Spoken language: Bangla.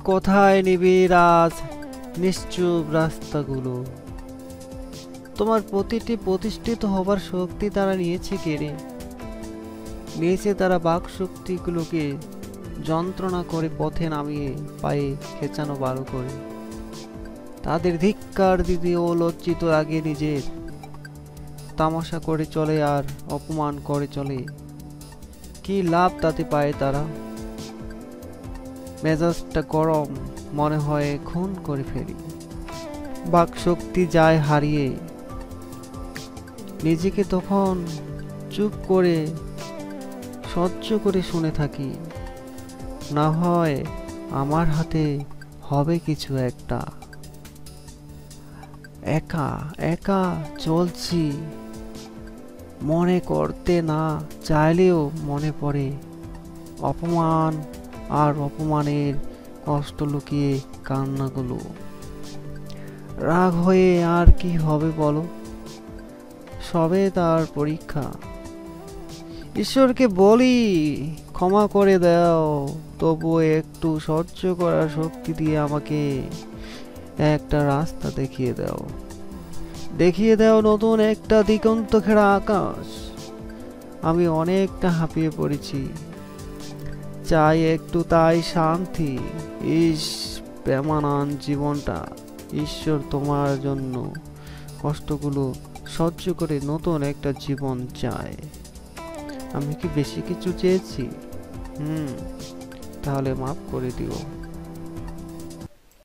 কোথায় নিবি আজ নিশ্চুপ রাস্তাগুলো? তোমার প্রতিটি প্রতিষ্ঠিত হবার শক্তি তারা নিয়েছে কেড়ে নিয়েছে। তারা বাক শক্তিগুলোকে যন্ত্রণা করে পথে নামিয়ে পায়ে খেচানো বারো করে। তাদের ধিক্কার দিতে ও লজ্জিত আগে নিজের তামাশা করে চলে আর অপমান করে চলে। কি লাভ তাতে পায় তারা? মেজাজটা গরম, মনে হয় খুন করে ফেলি। বাক শক্তি যায় হারিয়ে, নিজেকে তখন চুপ করে সহ্য করে শুনে থাকি। না হয় আমার হাতে হবে কিছু একটা। একা একা চলছি, মনে করতে না চাইলেও মনে পড়ে অপমান আর অপমানের কষ্ট লুকিয়ে কান্নাগুলো। রাগ হয়ে আর কি হবে বলো? সবে তার পরীক্ষা। ঈশ্বরকে বলি ক্ষমা করে দাও, তবুও একটু সহ্য করার শক্তি দিয়ে আমাকে একটা রাস্তা দেখিয়ে দাও নতুন একটা দিগন্ত ঘেরা আকাশ। আমি অনেকটা হাঁপিয়ে পড়েছি, চাই একটু তাই শান্তি। ইস, বেমানান জীবনটা। ঈশ্বর তোমার জন্য কষ্টগুলো সহ্য করে নতুন একটা জীবন চায়। আমি কি বেশি কিছু চেয়েছি? তাহলে মাফ করে দিও।